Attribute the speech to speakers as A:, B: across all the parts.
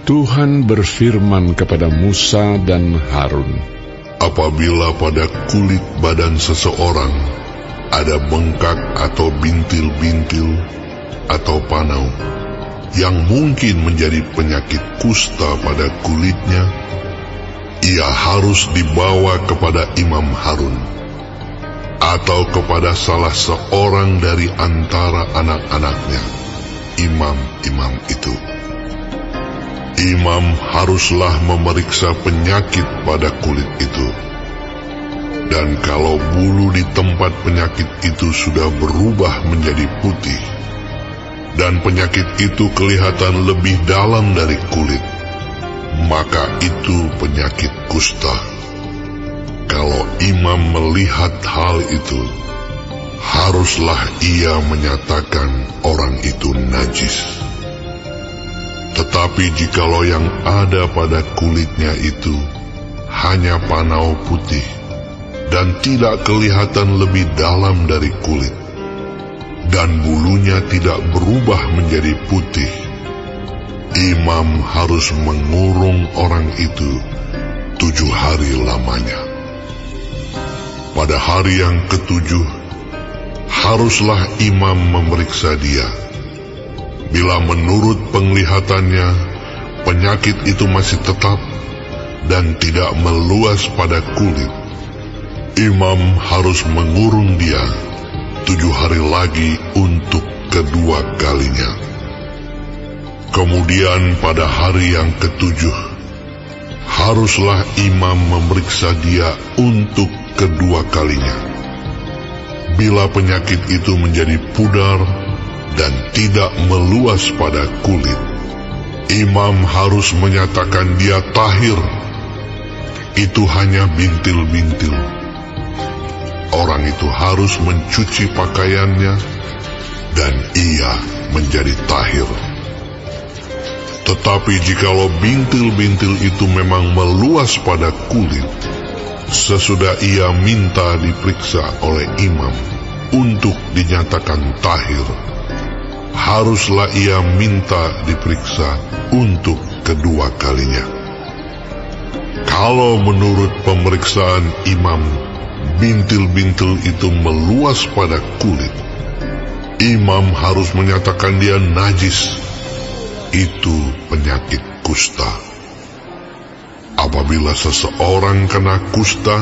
A: Tuhan berfirman kepada Musa dan Harun,
B: apabila pada kulit badan seseorang ada bengkak atau bintil-bintil atau panau yang mungkin menjadi penyakit kusta pada kulitnya, ia harus dibawa kepada Imam Harun atau kepada salah seorang dari antara anak-anaknya, imam-imam itu. Imam haruslah memeriksa penyakit pada kulit itu. Dan kalau bulu di tempat penyakit itu sudah berubah menjadi putih, dan penyakit itu kelihatan lebih dalam dari kulit, maka itu penyakit kusta. Kalau imam melihat hal itu, haruslah ia menyatakan orang itu najis. Tetapi jikalau yang ada pada kulitnya itu hanya panau putih dan tidak kelihatan lebih dalam dari kulit, dan bulunya tidak berubah menjadi putih, imam harus mengurung orang itu 7 hari lamanya. Pada hari yang ke-7, haruslah imam memeriksa dia. Bila menurut penglihatannya penyakit itu masih tetap dan tidak meluas pada kulit, imam harus mengurung dia 7 hari lagi untuk kedua kalinya. Kemudian pada hari yang ke-7, haruslah imam memeriksa dia untuk kedua kalinya. Bila penyakit itu menjadi pudar dan tidak meluas pada kulit, imam harus menyatakan dia tahir. Itu hanya bintil-bintil. Orang itu harus mencuci pakaiannya dan ia menjadi tahir. Tetapi jikalau bintil-bintil itu memang meluas pada kulit, sesudah ia minta diperiksa oleh imam untuk dinyatakan tahir, haruslah ia minta diperiksa untuk kedua kalinya. Kalau menurut pemeriksaan imam bintil-bintil itu meluas pada kulit, imam harus menyatakan dia najis. Itu penyakit kusta. Apabila seseorang kena kusta,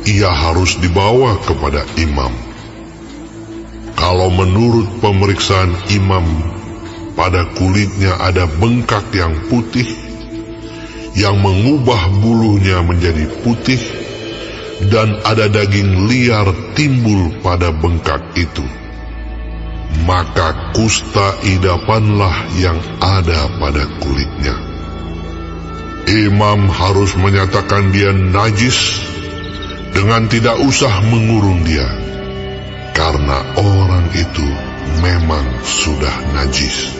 B: ia harus dibawa kepada imam. Kalau menurut pemeriksaan imam pada kulitnya ada bengkak yang putih, yang mengubah bulunya menjadi putih, dan ada daging liar timbul pada bengkak itu, maka kusta idapanlah yang ada pada kulitnya. Imam harus menyatakan dia najis dengan tidak usah mengurung dia, karena orang itu memang sudah najis.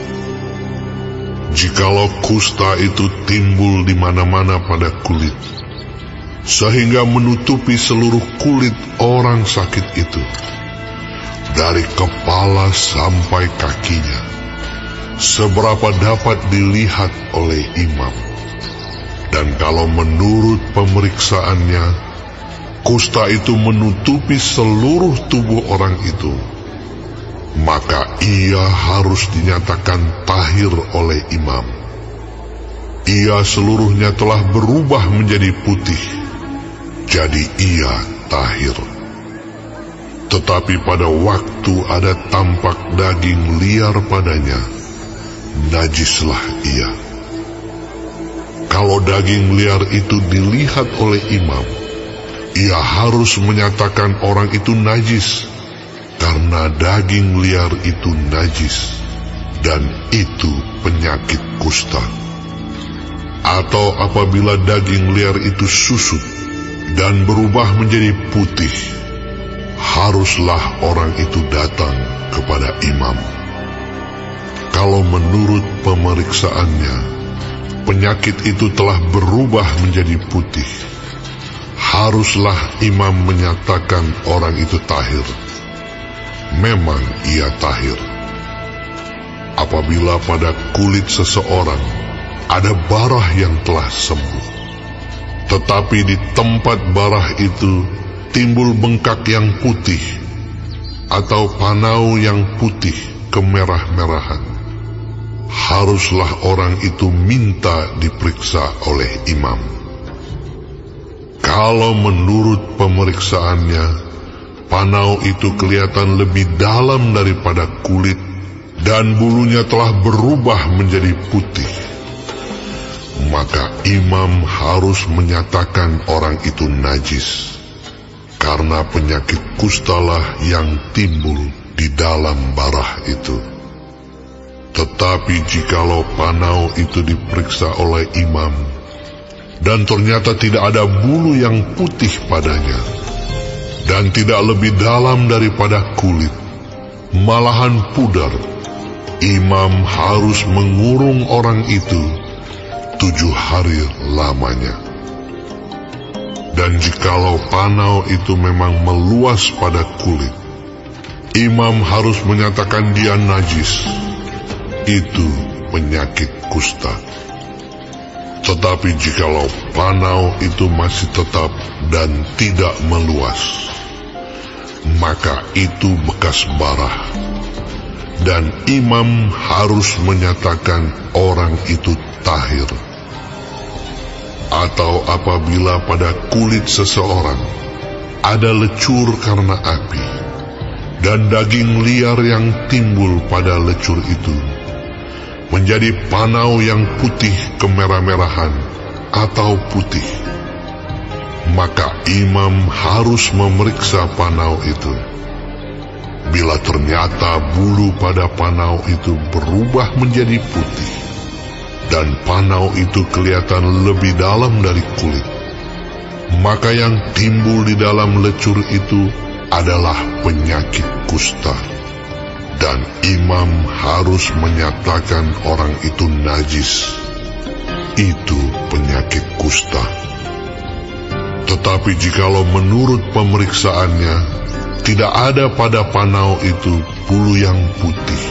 B: Jikalau kusta itu timbul di mana-mana pada kulit, sehingga menutupi seluruh kulit orang sakit itu, dari kepala sampai kakinya, seberapa dapat dilihat oleh imam. Dan kalau menurut pemeriksaannya, kusta itu menutupi seluruh tubuh orang itu, maka ia harus dinyatakan tahir oleh imam. Ia seluruhnya telah berubah menjadi putih, jadi ia tahir. Tetapi pada waktu ada tampak daging liar padanya, najislah ia. Kalau daging liar itu dilihat oleh imam, ia harus menyatakan orang itu najis, karena daging liar itu najis, dan itu penyakit kusta. Atau apabila daging liar itu susut dan berubah menjadi putih, haruslah orang itu datang kepada imam. Kalau menurut pemeriksaannya penyakit itu telah berubah menjadi putih, haruslah imam menyatakan orang itu tahir. Memang ia tahir. Apabila pada kulit seseorang ada barah yang telah sembuh. Tetapi di tempat barah itu timbul bengkak yang putih, atau panau yang putih kemerah-merahan. Haruslah orang itu minta diperiksa oleh imam. Kalau menurut pemeriksaannya, panau itu kelihatan lebih dalam daripada kulit, dan bulunya telah berubah menjadi putih, maka imam harus menyatakan orang itu najis, karena penyakit kustalah yang timbul di dalam barah itu. Tetapi jikalau panau itu diperiksa oleh imam, dan ternyata tidak ada bulu yang putih padanya, dan tidak lebih dalam daripada kulit, malahan pudar, imam harus mengurung orang itu 7 hari lamanya. Dan jikalau panau itu memang meluas pada kulit, imam harus menyatakan dia najis. Itu penyakit kusta. Tetapi jikalau panau itu masih tetap dan tidak meluas, maka itu bekas barah, dan imam harus menyatakan orang itu tahir. Atau apabila pada kulit seseorang ada lecur karena api, dan daging liar yang timbul pada lecur itu menjadi panau yang putih kemerah-merahan atau putih, maka imam harus memeriksa panau itu. Bila ternyata bulu pada panau itu berubah menjadi putih, dan panau itu kelihatan lebih dalam dari kulit, maka yang timbul di dalam lecur itu adalah penyakit kusta, dan imam harus menyatakan orang itu najis. Itu penyakit kusta. Tetapi jikalau menurut pemeriksaannya tidak ada pada panau itu bulu yang putih,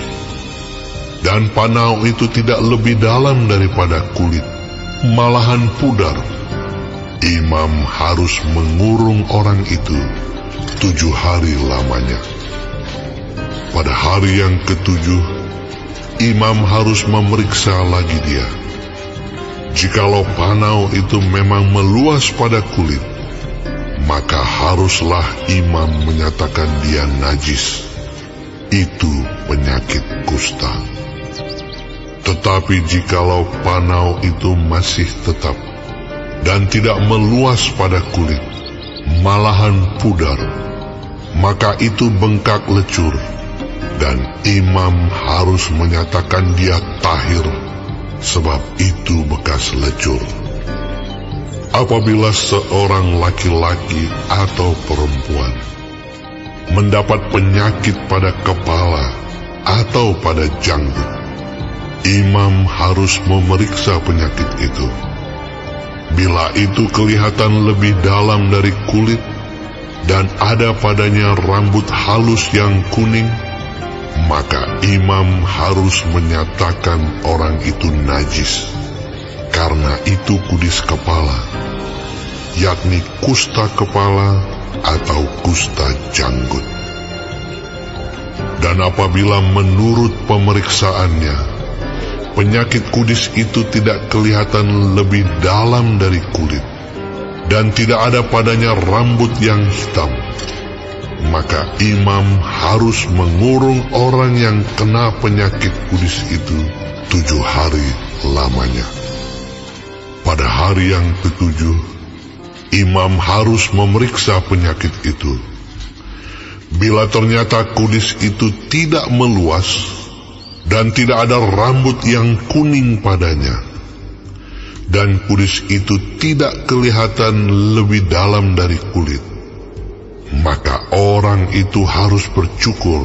B: dan panau itu tidak lebih dalam daripada kulit, malahan pudar, imam harus mengurung orang itu 7 hari lamanya. Pada hari yang ke-7, imam harus memeriksa lagi dia. Jikalau panau itu memang meluas pada kulit, maka haruslah imam menyatakan dia najis. Itu penyakit kusta. Tetapi jikalau panau itu masih tetap dan tidak meluas pada kulit, malahan pudar, maka itu bengkak lecur, dan imam harus menyatakan dia tahir, sebab itu bekas lecur. Apabila seorang laki-laki atau perempuan mendapat penyakit pada kepala atau pada janggut, imam harus memeriksa penyakit itu. Bila itu kelihatan lebih dalam dari kulit, dan ada padanya rambut halus yang kuning, maka imam harus menyatakan orang itu najis, karena itu kudis kepala, yakni kusta kepala atau kusta janggut. Dan apabila menurut pemeriksaannya penyakit kudis itu tidak kelihatan lebih dalam dari kulit, dan tidak ada padanya rambut yang hitam, maka imam harus mengurung orang yang kena penyakit kudis itu 7 hari lamanya. Pada hari yang ke-7, imam harus memeriksa penyakit itu. Bila ternyata kudis itu tidak meluas dan tidak ada rambut yang kuning padanya, dan kudis itu tidak kelihatan lebih dalam dari kulit, maka orang itu harus bercukur.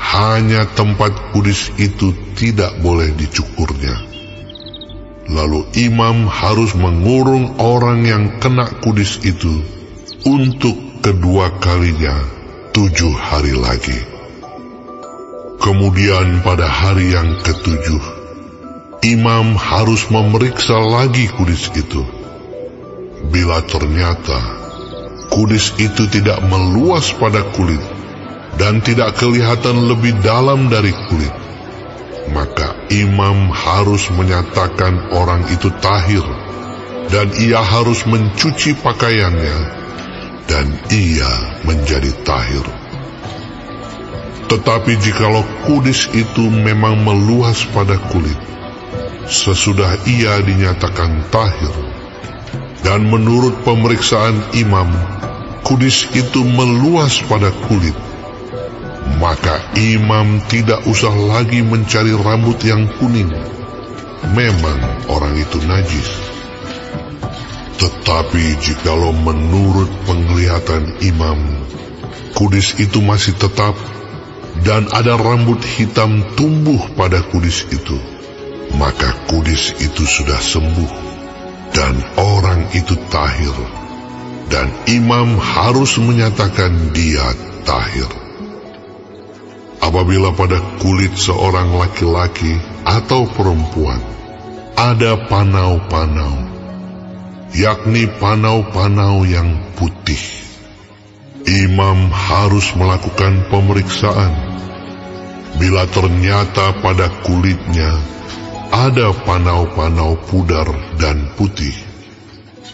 B: Hanya tempat kudis itu tidak boleh dicukurnya. Lalu imam harus mengurung orang yang kena kudis itu untuk kedua kalinya 7 hari lagi. Kemudian pada hari yang ke-7, imam harus memeriksa lagi kudis itu. Bila ternyata kudis itu tidak meluas pada kulit dan tidak kelihatan lebih dalam dari kulit, maka imam harus menyatakan orang itu tahir, dan ia harus mencuci pakaiannya, dan ia menjadi tahir. Tetapi jikalau kudis itu memang meluas pada kulit, sesudah ia dinyatakan tahir, dan menurut pemeriksaan imam, kudis itu meluas pada kulit, maka imam tidak usah lagi mencari rambut yang kuning. Memang orang itu najis. Tetapi jikalau menurut penglihatan imam, kudis itu masih tetap, dan ada rambut hitam tumbuh pada kudis itu, maka kudis itu sudah sembuh, dan orang itu tahir, dan imam harus menyatakan dia tahir. Apabila pada kulit seorang laki-laki atau perempuan ada panau-panau, yakni panau-panau yang putih, imam harus melakukan pemeriksaan. Bila ternyata pada kulitnya ada panau-panau pudar dan putih,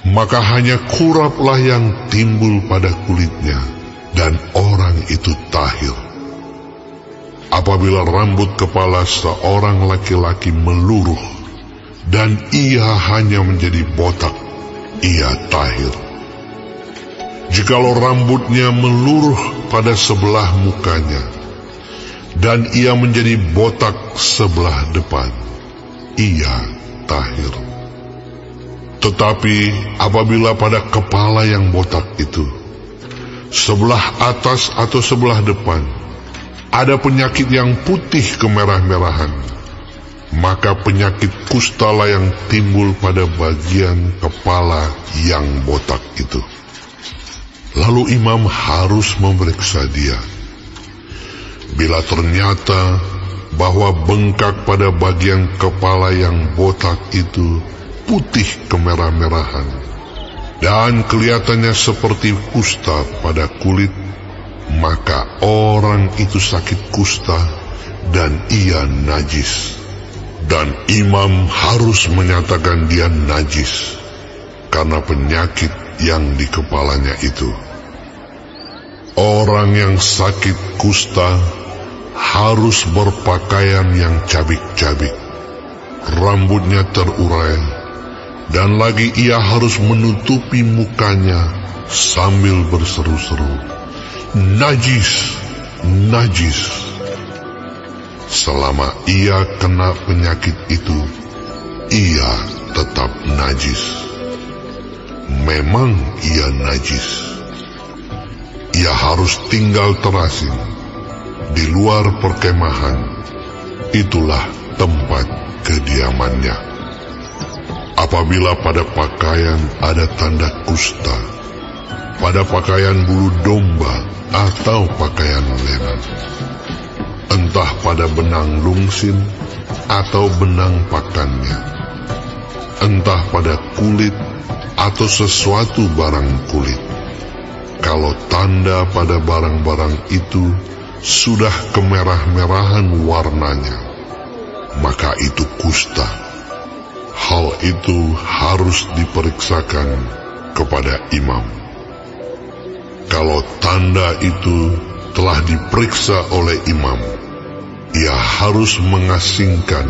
B: maka hanya kuraplah yang timbul pada kulitnya, dan orang itu tahir. Apabila rambut kepala seorang laki-laki meluruh, dan ia hanya menjadi botak, ia tahir. Jikalau rambutnya meluruh pada sebelah mukanya, dan ia menjadi botak sebelah depan, ia tahir. Tetapi apabila pada kepala yang botak itu, sebelah atas atau sebelah depan, ada penyakit yang putih kemerah-merahan, maka penyakit kustalah yang timbul pada bagian kepala yang botak itu. Lalu imam harus memeriksa dia. Bila ternyata bahwa bengkak pada bagian kepala yang botak itu putih kemerah-merahan, dan kelihatannya seperti kusta pada kulit, maka orang itu sakit kusta dan ia najis, dan imam harus menyatakan dia najis karena penyakit yang di kepalanya itu. Orang yang sakit kusta harus berpakaian yang cabik-cabik, rambutnya terurai, dan lagi ia harus menutupi mukanya sambil berseru-seru, "Najis, najis." Selama ia kena penyakit itu, ia tetap najis. Memang ia najis. Ia harus tinggal terasing di luar perkemahan. Itulah tempat kediamannya. Apabila pada pakaian ada tanda kusta, pada pakaian bulu domba atau pakaian lenan, entah pada benang lungsin atau benang pakannya, entah pada kulit atau sesuatu barang kulit, kalau tanda pada barang-barang itu sudah kemerah-merahan warnanya, maka itu kusta. Hal itu harus diperiksakan kepada imam. Kalau tanda itu telah diperiksa oleh imam, ia harus mengasingkan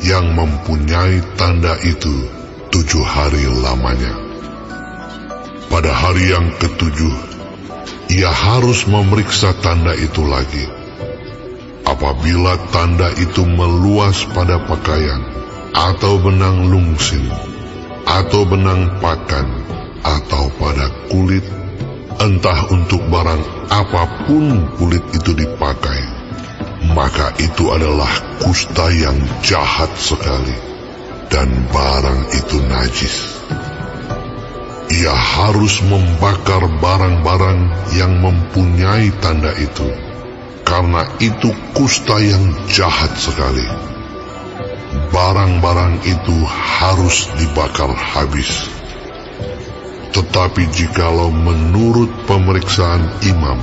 B: yang mempunyai tanda itu 7 hari lamanya. Pada hari yang ketujuh, ia harus memeriksa tanda itu lagi. Apabila tanda itu meluas pada pakaian, atau benang lungsin, atau benang pakan, atau pada kulit, entah untuk barang apapun kulit itu dipakai, maka itu adalah kusta yang jahat sekali, dan barang itu najis. Ia harus membakar barang-barang yang mempunyai tanda itu, karena itu kusta yang jahat sekali. barang-barang itu harus dibakar habis. Tetapi jikalau menurut pemeriksaan imam,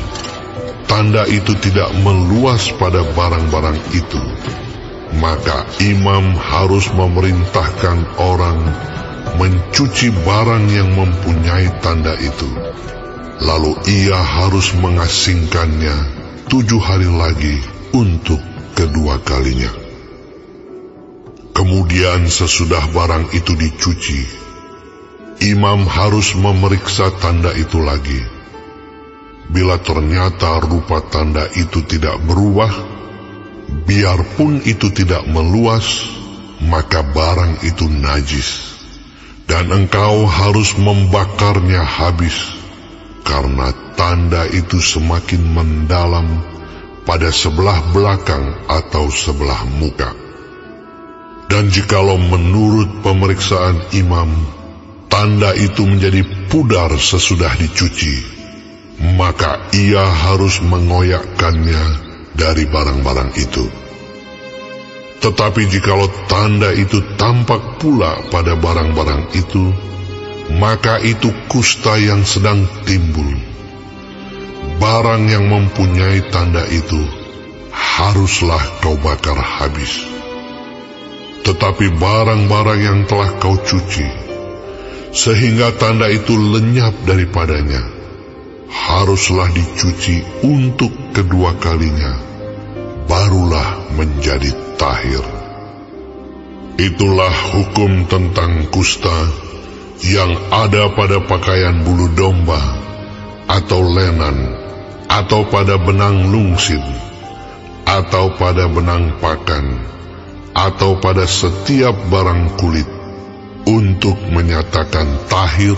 B: tanda itu tidak meluas pada barang-barang itu, maka imam harus memerintahkan orang mencuci barang yang mempunyai tanda itu. Lalu ia harus mengasingkannya 7 hari lagi untuk kedua kalinya. Kemudian sesudah barang itu dicuci, imam harus memeriksa tanda itu lagi. Bila ternyata rupa tanda itu tidak berubah, biarpun itu tidak meluas, maka barang itu najis, dan engkau harus membakarnya habis, karena tanda itu semakin mendalam pada sebelah belakang atau sebelah muka. Dan jikalau menurut pemeriksaan imam, tanda itu menjadi pudar sesudah dicuci, maka ia harus mengoyakkannya dari barang-barang itu. Tetapi jikalau tanda itu tampak pula pada barang-barang itu, maka itu kusta yang sedang timbul. Barang yang mempunyai tanda itu haruslah kau bakar habis. Tetapi barang-barang yang telah kau cuci, sehingga tanda itu lenyap daripadanya, haruslah dicuci untuk kedua kalinya, barulah menjadi tahir. Itulah hukum tentang kusta yang ada pada pakaian bulu domba, atau lenan, atau pada benang lungsin, atau pada benang pakan, atau pada setiap barang kulit, untuk menyatakan tahir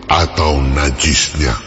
B: atau najisnya.